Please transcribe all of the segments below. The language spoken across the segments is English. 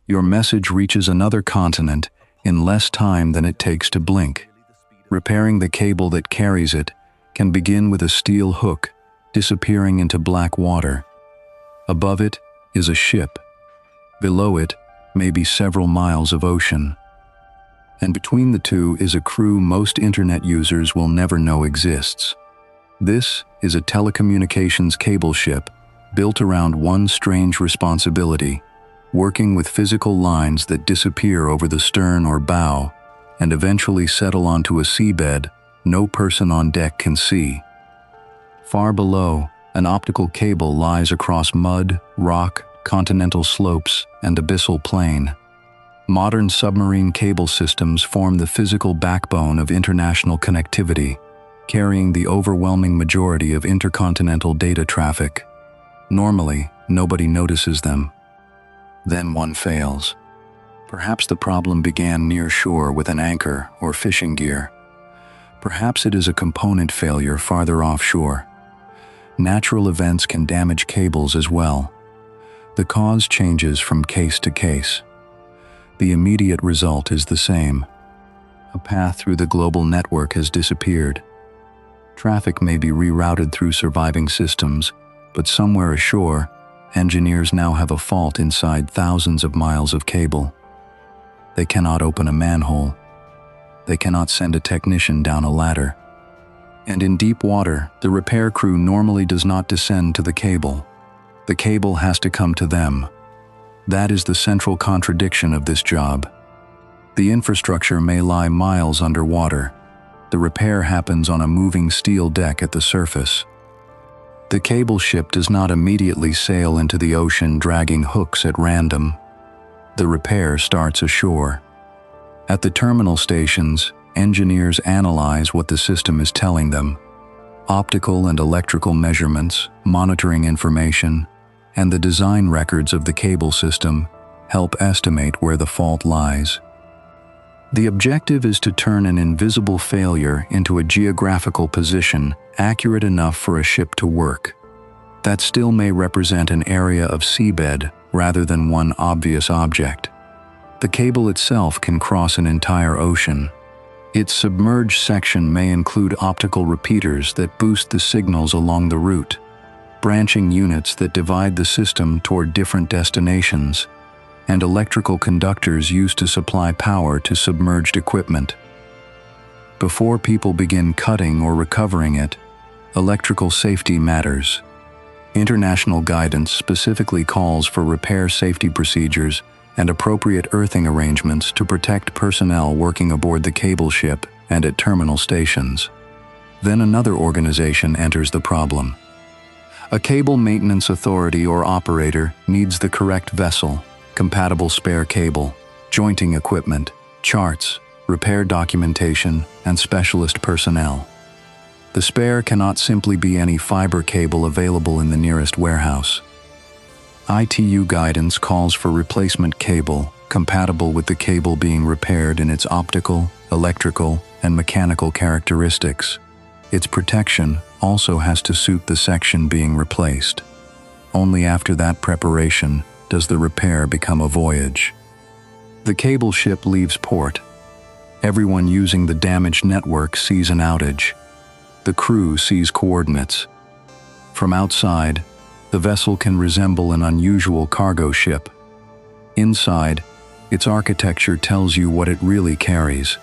your message reaches another continent in less time than it takes to blink. Repairing the cable that carries it can begin with a steel hook disappearing into black water. Above it is a ship. Below it may be several miles of ocean. And between the two is a crew most internet users will never know exists. This is a telecommunications cable ship built around one strange responsibility: working with physical lines that disappear over the stern or bow and eventually settle onto a seabed no person on deck can see. Far below, an optical cable lies across mud, rock, continental slopes, and abyssal plain. Modern submarine cable systems form the physical backbone of international connectivity, carrying the overwhelming majority of intercontinental data traffic. Normally, nobody notices them. Then one fails. Perhaps the problem began near shore with an anchor or fishing gear. Perhaps it is a component failure farther offshore. Natural events can damage cables as well. The cause changes from case to case. The immediate result is the same. A path through the global network has disappeared. Traffic may be rerouted through surviving systems, but somewhere ashore, engineers now have a fault inside thousands of miles of cable. They cannot open a manhole. They cannot send a technician down a ladder. And in deep water, the repair crew normally does not descend to the cable. The cable has to come to them. That is the central contradiction of this job. The infrastructure may lie miles underwater. The repair happens on a moving steel deck at the surface. The cable ship does not immediately sail into the ocean dragging hooks at random. The repair starts ashore. At the terminal stations, engineers analyze what the system is telling them. Optical and electrical measurements, monitoring information, and the design records of the cable system help estimate where the fault lies. The objective is to turn an invisible failure into a geographical position accurate enough for a ship to work. That still may represent an area of seabed rather than one obvious object. The cable itself can cross an entire ocean. Its submerged section may include optical repeaters that boost the signals along the route, branching units that divide the system toward different destinations, and electrical conductors used to supply power to submerged equipment. Before people begin cutting or recovering it, electrical safety matters. International guidance specifically calls for repair safety procedures and appropriate earthing arrangements to protect personnel working aboard the cable ship and at terminal stations. Then another organization enters the problem. A cable maintenance authority or operator needs the correct vessel, compatible spare cable, jointing equipment, charts, repair documentation, and specialist personnel. The spare cannot simply be any fiber cable available in the nearest warehouse. ITU guidance calls for replacement cable compatible with the cable being repaired in its optical, electrical, and mechanical characteristics. Its protection also has to suit the section being replaced. Only after that preparation does the repair become a voyage. The cable ship leaves port. Everyone using the damaged network sees an outage. The crew sees coordinates. From outside, the vessel can resemble an unusual cargo ship. Inside, its architecture tells you what it really carries.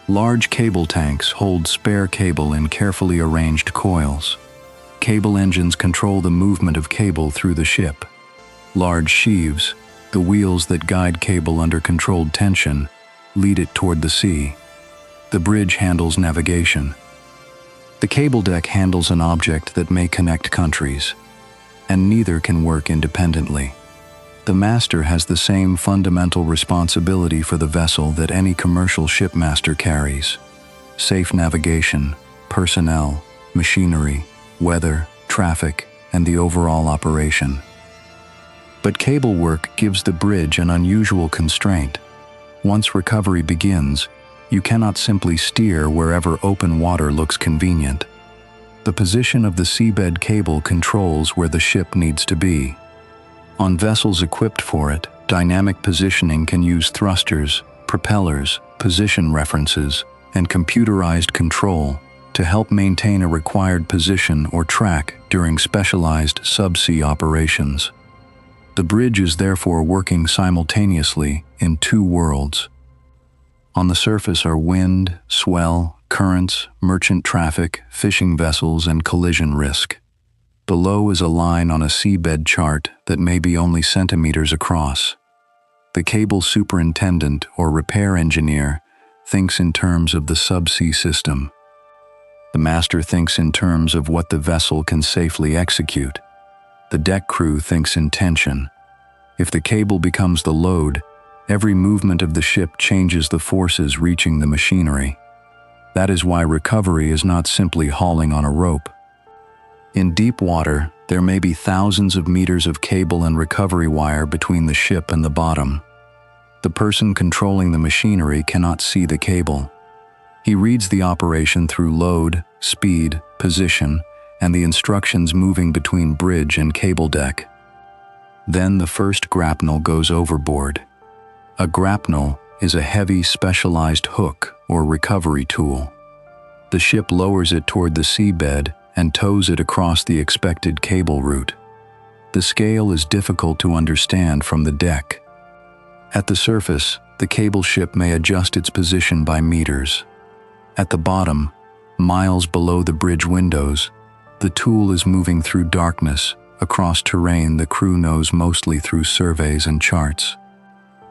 Large cable tanks hold spare cable in carefully arranged coils. Cable engines control the movement of cable through the ship. Large sheaves, the wheels that guide cable under controlled tension, lead it toward the sea. The bridge handles navigation. The cable deck handles an object that may connect countries, and neither can work independently. The master has the same fundamental responsibility for the vessel that any commercial shipmaster carries: safe navigation, personnel, machinery, weather, traffic, and the overall operation. But cable work gives the bridge an unusual constraint. Once recovery begins, you cannot simply steer wherever open water looks convenient. The position of the seabed cable controls where the ship needs to be. On vessels equipped for it, Dynamic positioning can use thrusters, propellers, position references, and computerized control to help maintain a required position or track during specialized subsea operations. The bridge is therefore working simultaneously in two worlds. On the surface are wind, swell, currents, merchant traffic, fishing vessels, and collision risk. Below is a line on a seabed chart that may be only centimeters across. The cable superintendent or repair engineer thinks in terms of the subsea system. The master thinks in terms of what the vessel can safely execute. The deck crew thinks in tension. If the cable becomes the load, every movement of the ship changes the forces reaching the machinery. That is why recovery is not simply hauling on a rope. In deep water, there may be thousands of meters of cable and recovery wire between the ship and the bottom. The person controlling the machinery cannot see the cable. He reads the operation through load, speed, position, and the instructions moving between bridge and cable deck. Then the first grapnel goes overboard. A grapnel is a heavy, specialized hook or recovery tool. The ship lowers it toward the seabed and tows it across the expected cable route. The scale is difficult to understand from the deck. At the surface, the cable ship may adjust its position by meters. At the bottom, miles below the bridge windows, the tool is moving through darkness across terrain the crew knows mostly through surveys and charts.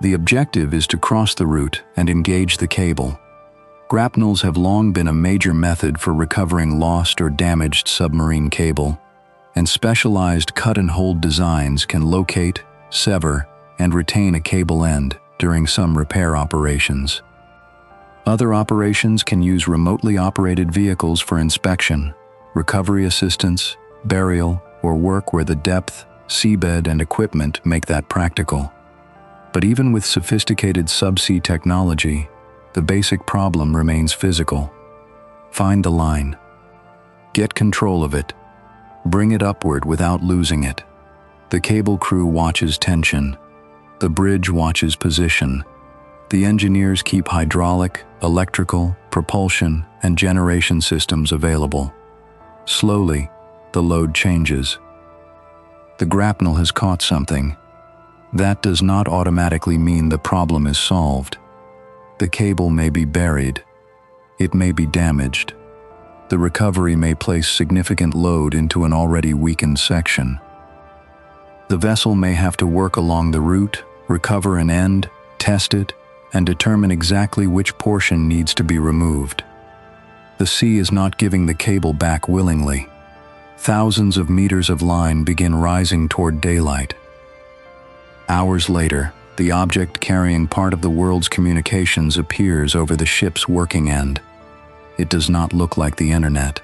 The objective is to cross the route and engage the cable. Grapnels have long been a major method for recovering lost or damaged submarine cable, and specialized cut-and-hold designs can locate, sever, and retain a cable end during some repair operations. Other operations can use remotely operated vehicles for inspection, recovery assistance, burial, or work where the depth, seabed, and equipment make that practical. But even with sophisticated subsea technology, the basic problem remains physical. Find the line. Get control of it. Bring it upward without losing it. The cable crew watches tension. The bridge watches position. The engineers keep hydraulic, electrical, propulsion, and generation systems available. Slowly, the load changes. The grapnel has caught something. That does not automatically mean the problem is solved. The cable may be buried. It may be damaged. The recovery may place significant load into an already weakened section. The vessel may have to work along the route, recover an end, test it, and determine exactly which portion needs to be removed. The sea is not giving the cable back willingly. Thousands of meters of line begin rising toward daylight. Hours later, the object carrying part of the world's communications appears over the ship's working end. It does not look like the internet.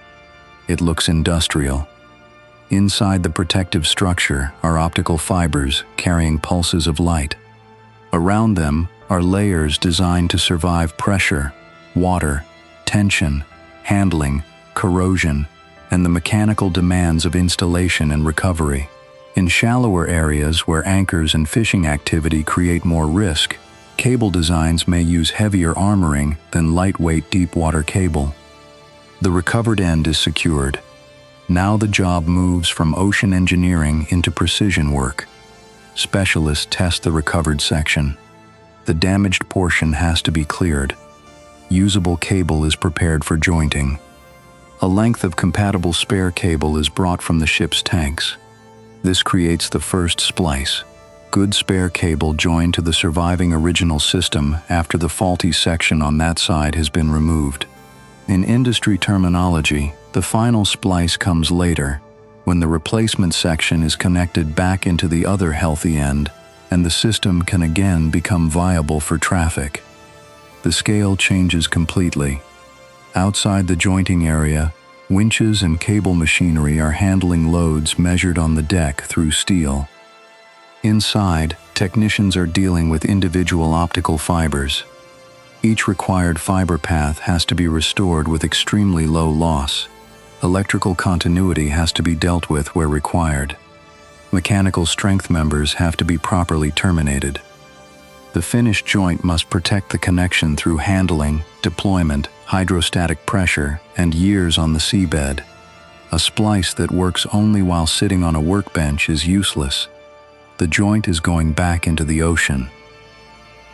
It looks industrial. Inside the protective structure are optical fibers carrying pulses of light. Around them are layers designed to survive pressure, water, tension, handling, corrosion, and the mechanical demands of installation and recovery. In shallower areas where anchors and fishing activity create more risk, cable designs may use heavier armoring than lightweight deep-water cable. The recovered end is secured. Now the job moves from ocean engineering into precision work. Specialists test the recovered section. The damaged portion has to be cleared. Usable cable is prepared for jointing. A length of compatible spare cable is brought from the ship's tanks. This creates the first splice. Good spare cable joined to the surviving original system after the faulty section on that side has been removed. In industry terminology, the final splice comes later, when the replacement section is connected back into the other healthy end, and the system can again become viable for traffic. The scale changes completely. Outside the jointing area, winches and cable machinery are handling loads measured on the deck through steel. Inside, technicians are dealing with individual optical fibers. Each required fiber path has to be restored with extremely low loss. Electrical continuity has to be dealt with where required. Mechanical strength members have to be properly terminated. The finished joint must protect the connection through handling, deployment, hydrostatic pressure, and years on the seabed. A splice that works only while sitting on a workbench is useless. The joint is going back into the ocean.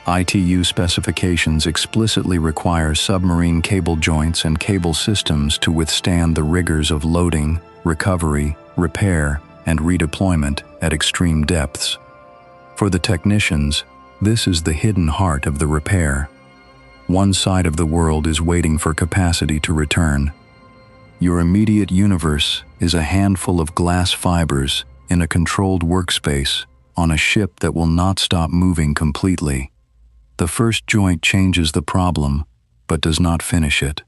ITU specifications explicitly require submarine cable joints and cable systems to withstand the rigors of loading, recovery, repair, and redeployment at extreme depths. For the technicians, this is the hidden heart of the repair. One side of the world is waiting for capacity to return. Your immediate universe is a handful of glass fibers in a controlled workspace on a ship that will not stop moving completely. The first joint changes the problem, but does not finish it.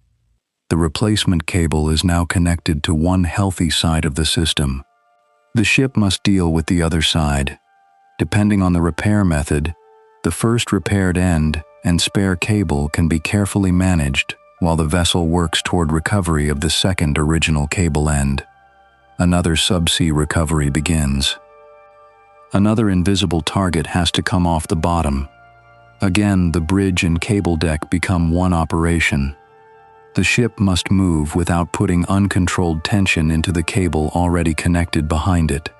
The replacement cable is now connected to one healthy side of the system. The ship must deal with the other side. Depending on the repair method, the first repaired end and spare cable can be carefully managed while the vessel works toward recovery of the second original cable end. Another subsea recovery begins. Another invisible target has to come off the bottom. Again, the bridge and cable deck become one operation. The ship must move without putting uncontrolled tension into the cable already connected behind it.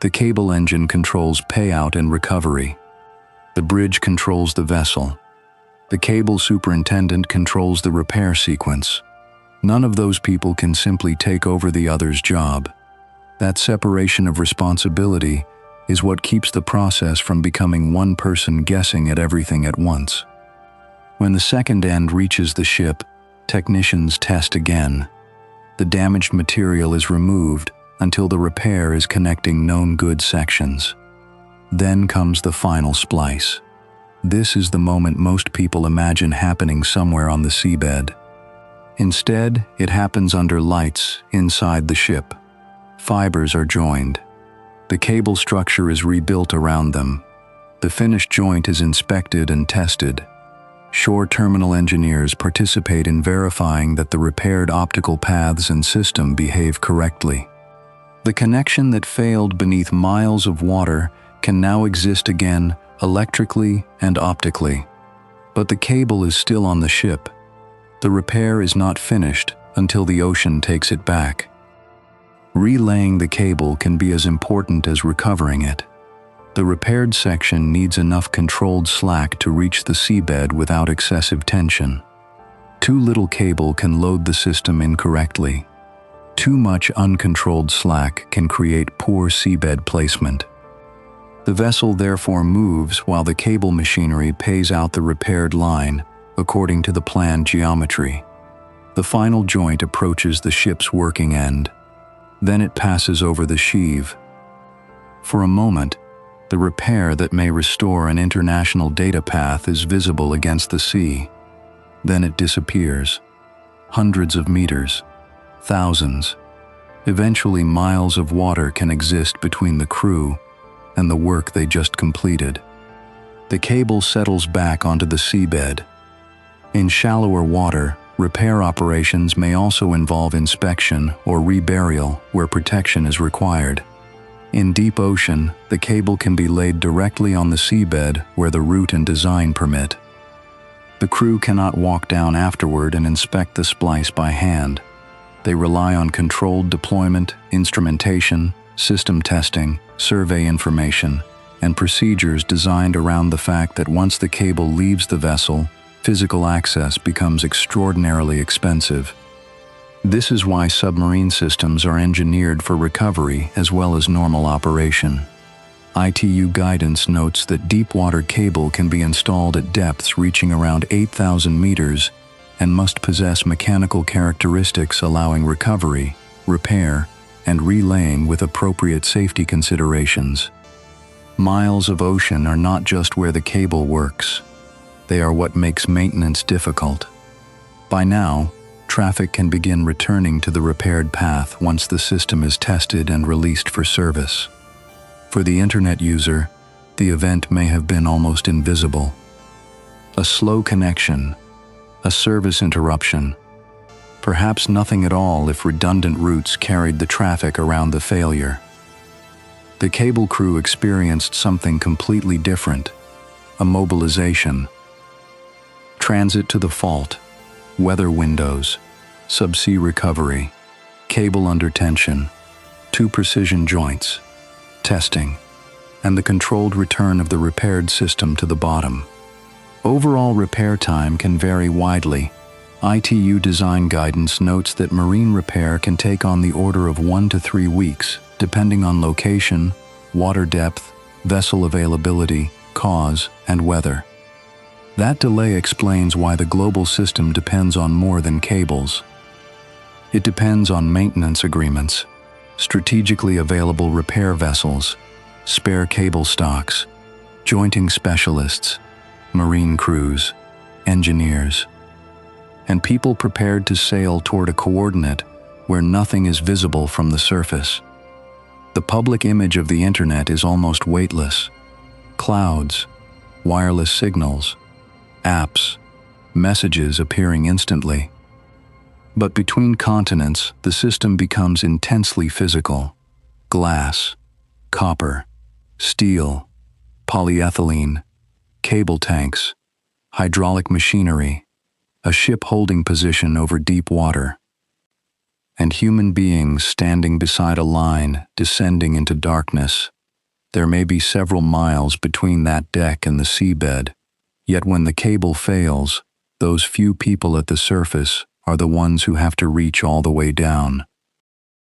The cable engine controls payout and recovery. The bridge controls the vessel. The cable superintendent controls the repair sequence. None of those people can simply take over the other's job. That separation of responsibility is what keeps the process from becoming one person guessing at everything at once. When the second end reaches the ship, technicians test again. The damaged material is removed until the repair is connecting known good sections. Then comes the final splice. This is the moment most people imagine happening somewhere on the seabed. Instead, it happens under lights inside the ship. Fibers are joined. The cable structure is rebuilt around them. The finished joint is inspected and tested. Shore terminal engineers participate in verifying that the repaired optical paths and system behave correctly. The connection that failed beneath miles of water can now exist again electrically and optically. But the cable is still on the ship. The repair is not finished until the ocean takes it back. Relaying the cable can be as important as recovering it. The repaired section needs enough controlled slack to reach the seabed without excessive tension. Too little cable can load the system incorrectly. Too much uncontrolled slack can create poor seabed placement. The vessel therefore moves while the cable machinery pays out the repaired line according to the planned geometry. The final joint approaches the ship's working end. Then it passes over the sheave. For a moment, the repair that may restore an international data path is visible against the sea. Then it disappears. Hundreds of meters, thousands, eventually miles of water can exist between the crew and the work they just completed. The cable settles back onto the seabed. In shallower water, repair operations may also involve inspection or reburial where protection is required. In deep ocean, the cable can be laid directly on the seabed where the route and design permit. The crew cannot walk down afterward and inspect the splice by hand. They rely on controlled deployment, instrumentation, system testing, survey information, and procedures designed around the fact that once the cable leaves the vessel, physical access becomes extraordinarily expensive. This is why submarine systems are engineered for recovery as well as normal operation. ITU guidance notes that deep water cable can be installed at depths reaching around 8,000 meters and must possess mechanical characteristics allowing recovery, repair, and relaying with appropriate safety considerations. Miles of ocean are not just where the cable works. They are what makes maintenance difficult. By now, traffic can begin returning to the repaired path once the system is tested and released for service. For the internet user, the event may have been almost invisible. A slow connection, a service interruption, perhaps nothing at all if redundant routes carried the traffic around the failure. The cable crew experienced something completely different, immobilization. Transit to the fault, weather windows, subsea recovery, cable under tension, 2 precision joints, testing, and the controlled return of the repaired system to the bottom. Overall repair time can vary widely. ITU design guidance notes that marine repair can take on the order of 1 to 3 weeks, depending on location, water depth, vessel availability, cause, and weather. That delay explains why the global system depends on more than cables. It depends on maintenance agreements, strategically available repair vessels, spare cable stocks, jointing specialists, marine crews, engineers, and people prepared to sail toward a coordinate where nothing is visible from the surface. The public image of the internet is almost weightless. Clouds, wireless signals, apps, messages appearing instantly. But between continents, the system becomes intensely physical. Glass, copper, steel, polyethylene, cable tanks, hydraulic machinery, a ship holding position over deep water, and human beings standing beside a line descending into darkness. There may be several miles between that deck and the seabed, yet when the cable fails, those few people at the surface are the ones who have to reach all the way down.